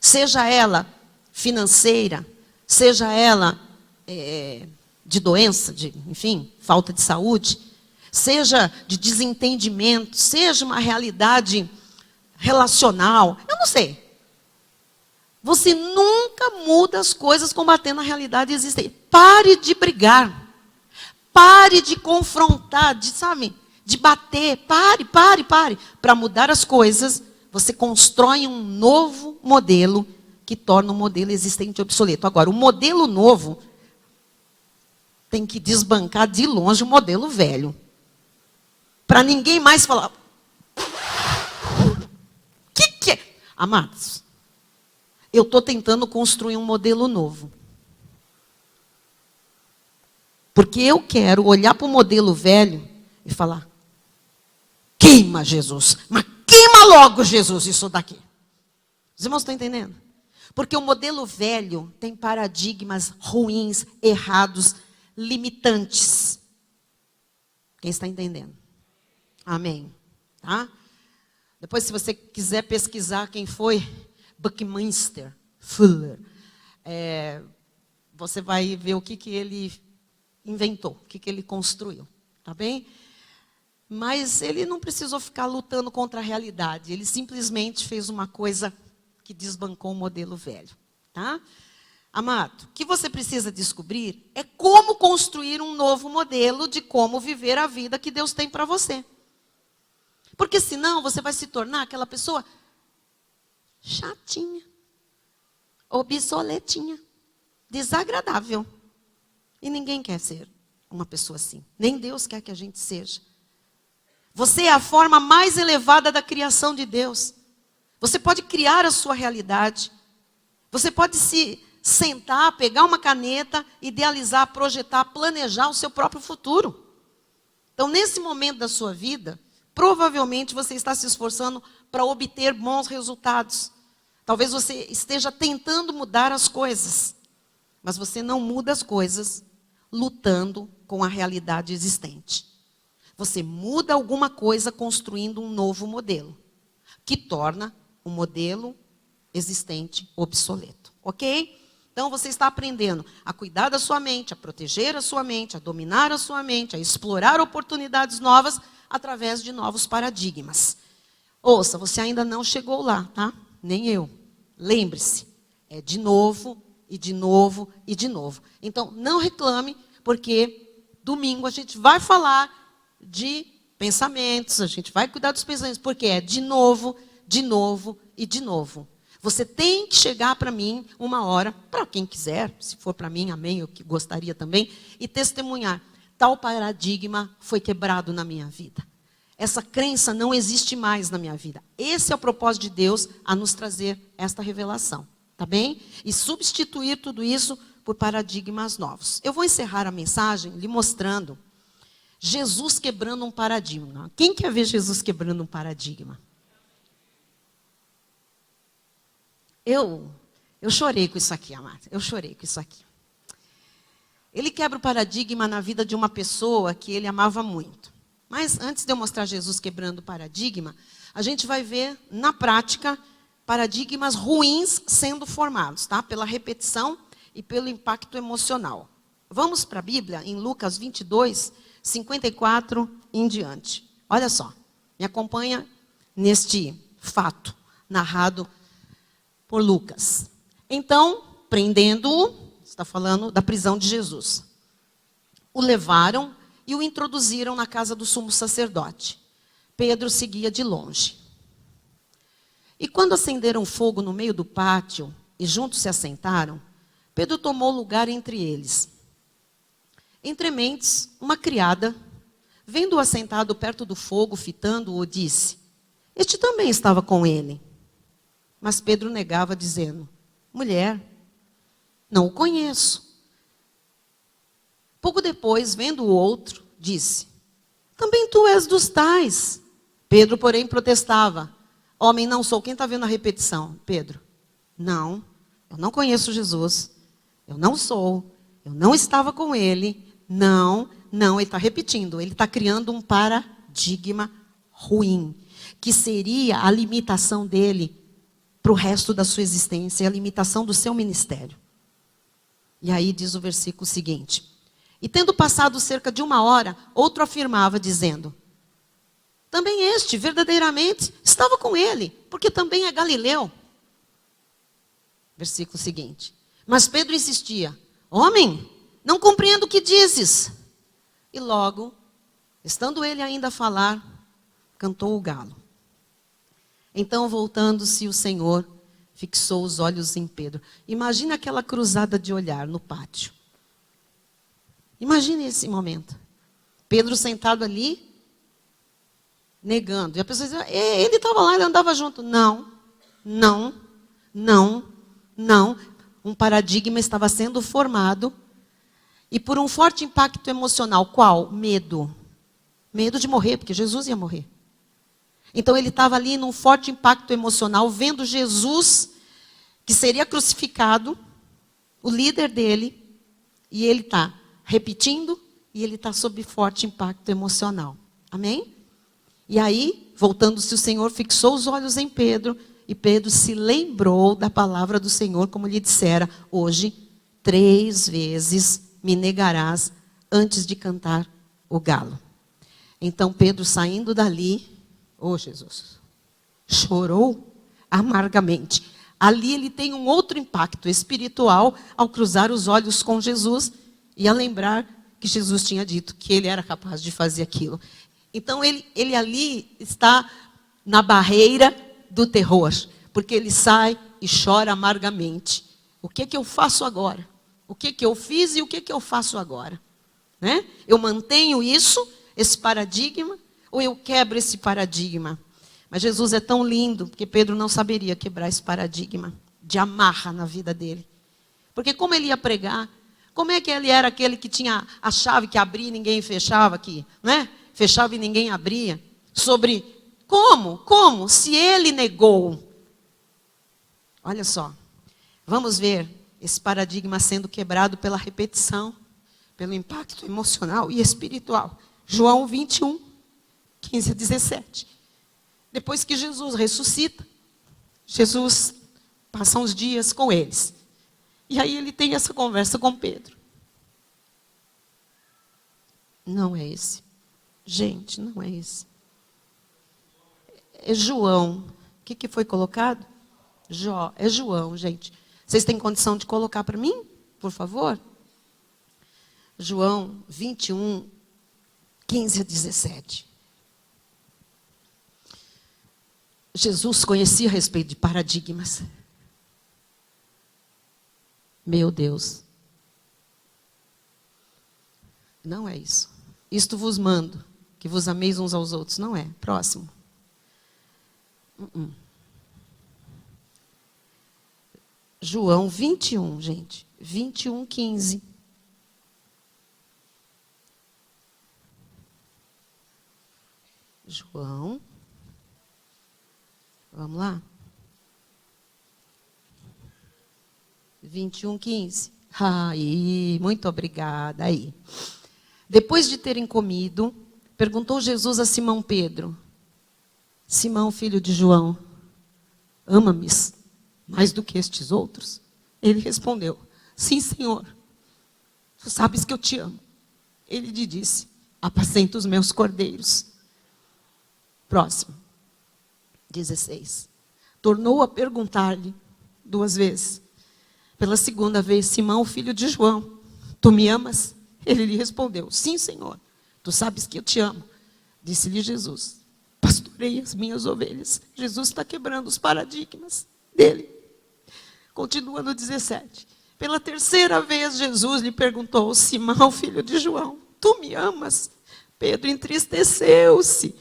seja ela financeira, seja ela de doença, enfim, falta de saúde, seja de desentendimento, seja uma realidade relacional, eu não sei. Você nunca muda as coisas combatendo a realidade existente. Pare de brigar. Pare de confrontar, de bater. Pare. Para mudar as coisas, você constrói um novo modelo que torna o modelo existente obsoleto. Agora, o modelo novo tem que desbancar de longe o modelo velho. Para ninguém mais falar... que é? Amados, eu estou tentando construir um modelo novo. Porque eu quero olhar para o modelo velho e falar: queima, Jesus, mas queima logo, Jesus, isso daqui. Os irmãos estão entendendo? Porque o modelo velho tem paradigmas ruins, errados, limitantes. Quem está entendendo? Amém. Tá? Depois, se você quiser pesquisar quem foi Buckminster Fuller, você vai ver o que ele inventou, o que ele construiu, tá bem? Mas ele não precisou ficar lutando contra a realidade, ele simplesmente fez uma coisa que desbancou o modelo velho, tá? Amado, o que você precisa descobrir é como construir um novo modelo de como viver a vida que Deus tem para você. Porque senão você vai se tornar aquela pessoa chatinha, obsoletinha, desagradável. E ninguém quer ser uma pessoa assim. Nem Deus quer que a gente seja. Você é a forma mais elevada da criação de Deus. Você pode criar a sua realidade. Você pode se sentar, pegar uma caneta, idealizar, projetar, planejar o seu próprio futuro. Então, nesse momento da sua vida, provavelmente você está se esforçando para obter bons resultados. Talvez você esteja tentando mudar as coisas. Mas você não muda as coisas lutando com a realidade existente. Você muda alguma coisa construindo um novo modelo, que torna o modelo existente obsoleto. Ok? Então você está aprendendo a cuidar da sua mente, a proteger a sua mente, a dominar a sua mente, a explorar oportunidades novas através de novos paradigmas. Ouça, você ainda não chegou lá, tá? Nem eu. Lembre-se, é de novo, e de novo, e de novo. Então, não reclame, porque domingo a gente vai falar de pensamentos, a gente vai cuidar dos pensamentos, porque é de novo, de novo e de novo. Você tem que chegar para mim uma hora, para quem quiser, se for para mim, amém, eu que gostaria também, e testemunhar. Tal paradigma foi quebrado na minha vida. Essa crença não existe mais na minha vida. Esse é o propósito de Deus a nos trazer esta revelação. Tá bem? E substituir tudo isso por paradigmas novos. Eu vou encerrar a mensagem lhe mostrando Jesus quebrando um paradigma. Quem quer ver Jesus quebrando um paradigma? Eu chorei com isso aqui, amada. Eu chorei com isso aqui. Ele quebra o paradigma na vida de uma pessoa que ele amava muito. Mas antes de eu mostrar Jesus quebrando o paradigma, a gente vai ver na prática paradigmas ruins sendo formados, tá? Pela repetição e pelo impacto emocional. Vamos para a Bíblia, em Lucas 22, 54 em diante. Olha só, me acompanha neste fato narrado por Lucas. Então, prendendo-o, está falando da prisão de Jesus, o levaram e o introduziram na casa do sumo sacerdote. Pedro seguia de longe. E quando acenderam fogo no meio do pátio e juntos se assentaram, Pedro tomou lugar entre eles. Entre mentes, uma criada, vendo-o assentado perto do fogo, fitando-o, disse: este também estava com ele. Mas Pedro negava, dizendo: mulher, não o conheço. Pouco depois, vendo o outro, disse: também tu és dos tais. Pedro, porém, protestava: homem, não sou. Quem está vendo a repetição? Pedro: não, eu não conheço Jesus. Eu não sou. Eu não estava com ele. Não, ele está repetindo. Ele está criando um paradigma ruim, que seria a limitação dele para o resto da sua existência, a limitação do seu ministério. E aí diz o versículo seguinte: e tendo passado cerca de 1 hora, outro afirmava, dizendo: também este, verdadeiramente, estava com ele, porque também é galileu. Versículo seguinte: mas Pedro insistia: homem, não compreendo o que dizes. E logo, estando ele ainda a falar, cantou o galo. Então, voltando-se o Senhor, fixou os olhos em Pedro. Imagina aquela cruzada de olhar no pátio. Imagine esse momento. Pedro sentado ali, negando. E a pessoa dizia: ele estava lá, ele andava junto. Não. Um paradigma estava sendo formado. E por um forte impacto emocional. Qual? Medo. Medo de morrer, porque Jesus ia morrer. Então ele estava ali num forte impacto emocional, vendo Jesus, que seria crucificado, o líder dele, e ele está repetindo, e ele está sob forte impacto emocional. Amém? E aí, voltando-se o Senhor, fixou os olhos em Pedro, e Pedro se lembrou da palavra do Senhor, como lhe dissera: hoje, 3 vezes me negarás antes de cantar o galo. Então Pedro, saindo dali, Jesus, chorou amargamente. Ali ele tem um outro impacto espiritual ao cruzar os olhos com Jesus e a lembrar que Jesus tinha dito que ele era capaz de fazer aquilo. Então ele ali está na barreira do terror, porque ele sai e chora amargamente. O que eu faço agora? O que eu fiz e o que eu faço agora? Né? Eu mantenho isso, esse paradigma, ou eu quebro esse paradigma? Mas Jesus é tão lindo, porque Pedro não saberia quebrar esse paradigma de amarra na vida dele. Porque como ele ia pregar? Como é que ele era aquele que tinha a chave que abria e ninguém fechava aqui? Né? Fechava e ninguém abria. Sobre como? Se ele negou. Olha só, vamos ver esse paradigma sendo quebrado pela repetição, pelo impacto emocional e espiritual. João 21, 15 a 17. Depois que Jesus ressuscita, Jesus passa uns dias com eles. E aí ele tem essa conversa com Pedro. Não é esse. Gente, não é esse. É João. O que foi colocado? É João, gente. Vocês têm condição de colocar para mim, por favor? João 21, 15 a 17. Jesus conhecia a respeito de paradigmas. Meu Deus. Não é isso. Isto vos mando, que vos ameis uns aos outros. Não é. Próximo. João 21, gente. 21:15. João. Vamos lá? 21:15. Aí, muito obrigada. Aí. Depois de terem comido, perguntou Jesus a Simão Pedro: Simão, filho de João, ama-me mais do que estes outros? Ele respondeu: sim, Senhor. Tu sabes que eu te amo. Ele lhe disse: apacenta os meus cordeiros. Próximo. 16. Tornou a perguntar-lhe 2 vezes. Pela 2ª vez: Simão, filho de João, tu me amas? Ele lhe respondeu: sim, Senhor. Tu sabes que eu te amo. Disse-lhe Jesus: pastorei as minhas ovelhas. Jesus está quebrando os paradigmas dele. Continua no 17. Pela 3ª vez, Jesus lhe perguntou: Simão, filho de João, tu me amas? Pedro entristeceu-se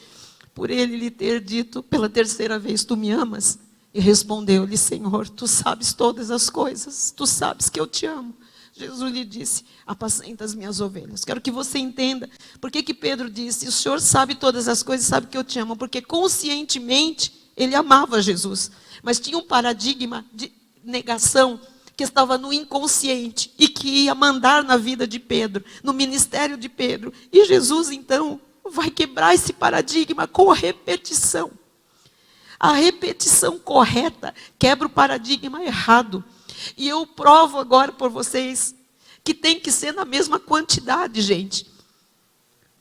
por ele lhe ter dito pela 3ª vez: tu me amas? E respondeu-lhe: Senhor, tu sabes todas as coisas, tu sabes que eu te amo. Jesus lhe disse: apacenta as minhas ovelhas. Quero que você entenda por que Pedro disse: o Senhor sabe todas as coisas, sabe que eu te amo. Porque conscientemente ele amava Jesus, mas tinha um paradigma de negação que estava no inconsciente e que ia mandar na vida de Pedro, no ministério de Pedro. E Jesus então vai quebrar esse paradigma com a repetição. A repetição correta quebra o paradigma errado. E eu provo agora por vocês que tem que ser na mesma quantidade, gente.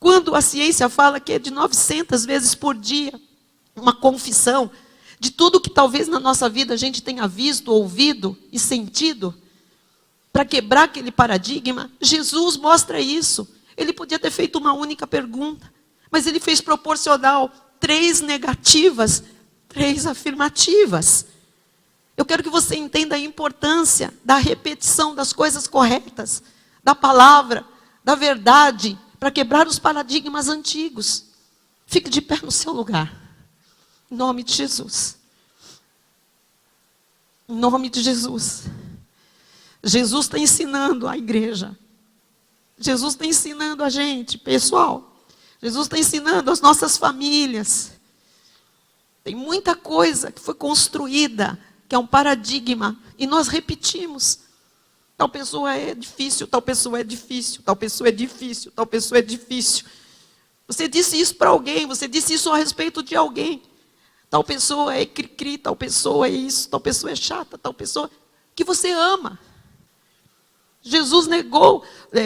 Quando a ciência fala que é de 900 vezes por dia, uma confissão de tudo que talvez na nossa vida a gente tenha visto, ouvido e sentido, para quebrar aquele paradigma, Jesus mostra isso. Ele podia ter feito uma única pergunta, mas ele fez proporcional, 3 negativas, 3 afirmativas. Eu quero que você entenda a importância da repetição das coisas corretas, da palavra, da verdade, para quebrar os paradigmas antigos. Fique de pé no seu lugar. Em nome de Jesus. Em nome de Jesus. Jesus está ensinando a igreja. Jesus está ensinando a gente, pessoal. Jesus está ensinando as nossas famílias. Tem muita coisa que foi construída, que é um paradigma, e nós repetimos. Tal pessoa é difícil, tal pessoa é difícil, tal pessoa é difícil, tal pessoa é difícil. Você disse isso para alguém, você disse isso a respeito de alguém. Tal pessoa é cri-cri, tal pessoa é isso, tal pessoa é chata, tal pessoa que você ama.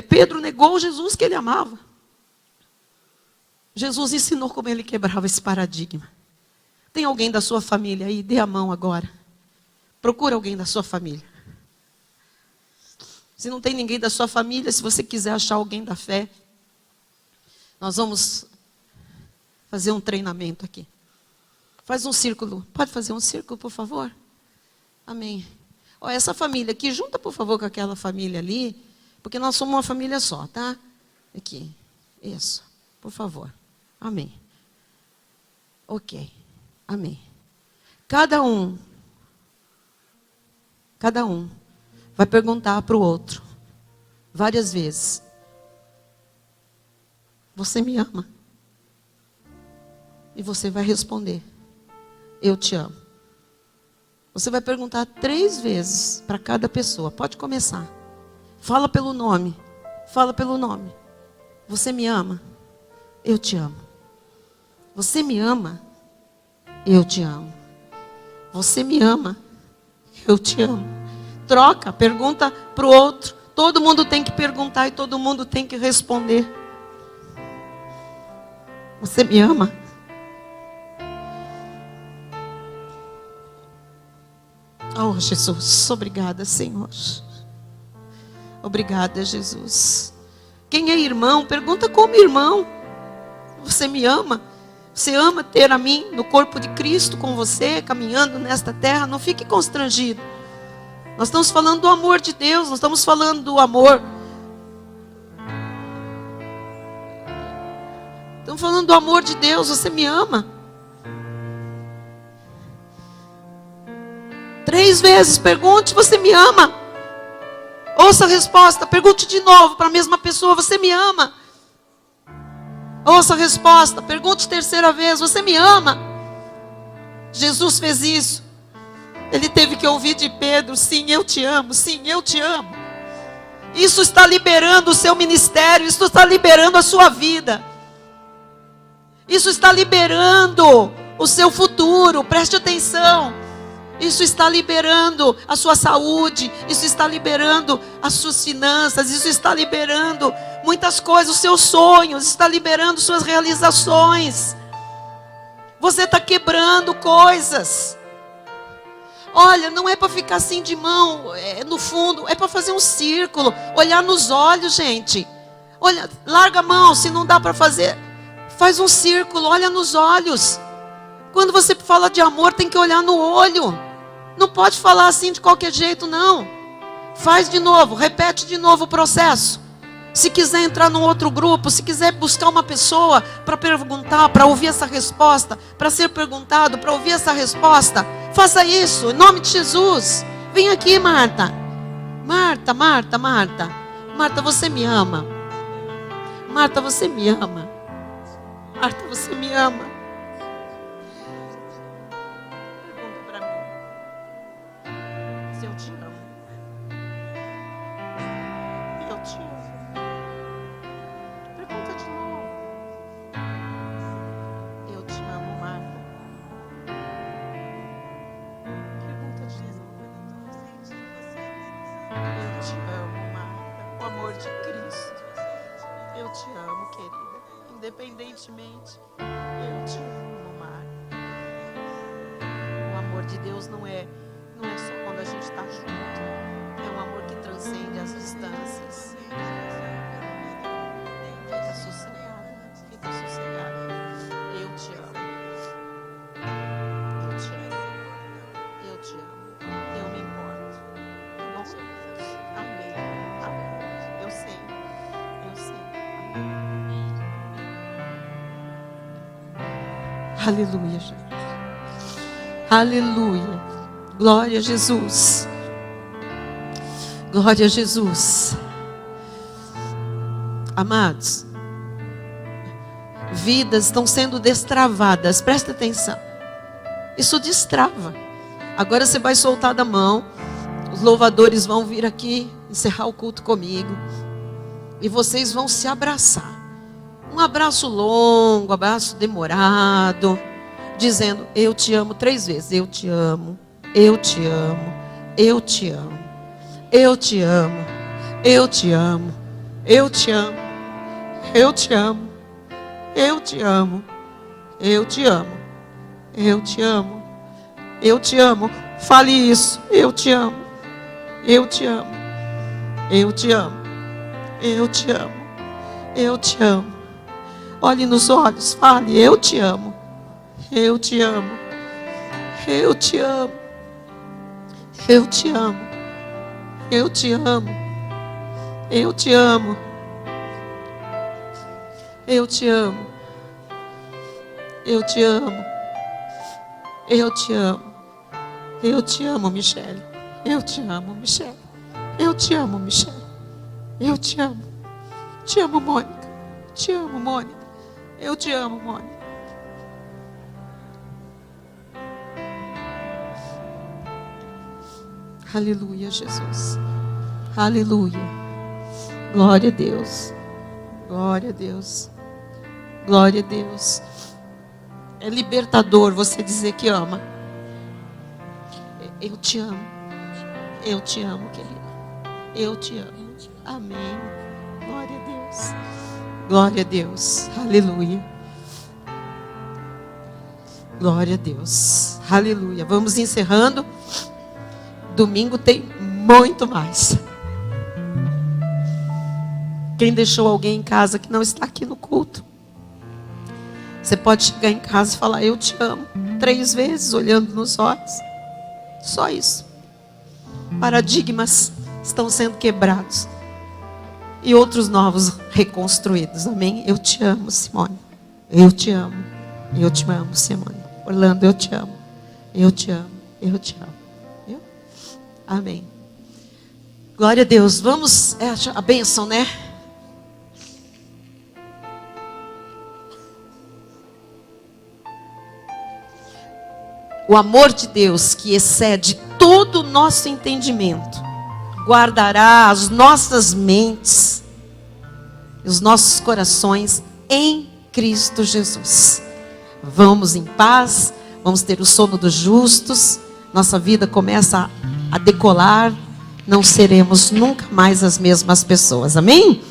Pedro negou Jesus que ele amava. Jesus ensinou como ele quebrava esse paradigma. Tem alguém da sua família aí? Dê a mão agora. Procura alguém da sua família. Se não tem ninguém da sua família, se você quiser achar alguém da fé, nós vamos fazer um treinamento aqui. Faz um círculo. Pode fazer um círculo, por favor? Amém. Olha, essa família aqui, junta, por favor, com aquela família ali, porque nós somos uma família só, tá? Aqui. Isso. Por favor. Amém. Ok. Amém. Cada um vai perguntar para o outro, várias vezes: você me ama? E você vai responder: eu te amo. Você vai perguntar 3 vezes para cada pessoa. Pode começar. Fala pelo nome. Fala pelo nome. Você me ama? Eu te amo. Você me ama? Eu te amo. Você me ama? Eu te amo. Troca, pergunta para o outro. Todo mundo tem que perguntar e todo mundo tem que responder. Você me ama? Oh, Jesus, obrigada, Senhor. Obrigada, Jesus. Quem é irmão? Pergunta como irmão. Você me ama? Você ama ter a mim no corpo de Cristo com você, caminhando nesta terra? Não fique constrangido. Nós estamos falando do amor de Deus, nós estamos falando do amor. Estamos falando do amor de Deus. Você me ama? 3 vezes pergunte: você me ama? Ouça a resposta, pergunte de novo para a mesma pessoa: você me ama? Ouça a resposta, pergunte terceira vez: você me ama? Jesus fez isso. Ele teve que ouvir de Pedro: sim, eu te amo, sim, eu te amo. Isso está liberando o seu ministério, isso está liberando a sua vida. Isso está liberando o seu futuro, preste atenção. Isso está liberando a sua saúde, isso está liberando as suas finanças, isso está liberando muitas coisas, os seus sonhos, está liberando suas realizações. Você está quebrando coisas. Olha, não é para ficar assim de mão no fundo, é para fazer um círculo, olhar nos olhos, gente. Olha, larga a mão, se não dá para fazer, faz um círculo, olha nos olhos. Quando você fala de amor, tem que olhar no olho. Não pode falar assim de qualquer jeito, não. Faz de novo, repete de novo o processo. Se quiser entrar num outro grupo, se quiser buscar uma pessoa para perguntar, para ouvir essa resposta, para ser perguntado, para ouvir essa resposta, faça isso, em nome de Jesus. Vem aqui, Marta. Marta, Marta, Marta. Marta, você me ama. Marta, você me ama. Marta, você me ama. Independentemente, eu te amo, Marta. O amor de Deus não é só quando a gente está junto. É um amor que transcende as distâncias. Fica sossegada, fica sossegada. Eu te amo. Eu te amo. Eu te amo. Eu me importo. Bom, amém. Amém. Eu sei. Amém. Aleluia, Jesus. Aleluia. Glória a Jesus. Glória a Jesus. Amados, vidas estão sendo destravadas. Presta atenção. Isso destrava. Agora você vai soltar da mão. Os louvadores vão vir aqui encerrar o culto comigo. E vocês vão se abraçar. Um abraço longo, abraço demorado, dizendo: eu te amo 3 vezes. Eu te amo, eu te amo, eu te amo, eu te amo, eu te amo, eu te amo, eu te amo, eu te amo, eu te amo, eu te amo, eu te amo. Fale isso: eu te amo, eu te amo, eu te amo, eu te amo, eu te amo. Olhe nos olhos, fale: eu te amo, eu te amo, eu te amo, eu te amo, eu te amo, eu te amo, eu te amo, eu te amo, eu te amo, eu te amo, Michele, eu te amo, Michele, eu te amo, Michele, eu te amo, Mônica, te amo, Mônica. Eu te amo, Mônica. Aleluia, Jesus. Aleluia. Glória a Deus. Glória a Deus. Glória a Deus. É libertador você dizer que ama. Eu te amo. Eu te amo, querida. Eu te amo. Amém. Glória a Deus. Glória a Deus, aleluia. Glória a Deus, aleluia. Vamos encerrando. Domingo tem muito mais. Quem deixou alguém em casa que não está aqui no culto, você pode chegar em casa e falar: eu te amo 3 vezes, olhando nos olhos. Só isso. Paradigmas estão sendo quebrados e outros novos reconstruídos. Amém? Eu te amo, Simone. Eu te amo. Eu te amo, Simone. Orlando, eu te amo. Eu te amo. Eu te amo. Viu? Amém. Glória a Deus. Vamos, a bênção, né? O amor de Deus, que excede todo o nosso entendimento, guardará as nossas mentes e os nossos corações em Cristo Jesus. Vamos em paz, vamos ter o sono dos justos, nossa vida começa a decolar, não seremos nunca mais as mesmas pessoas. Amém?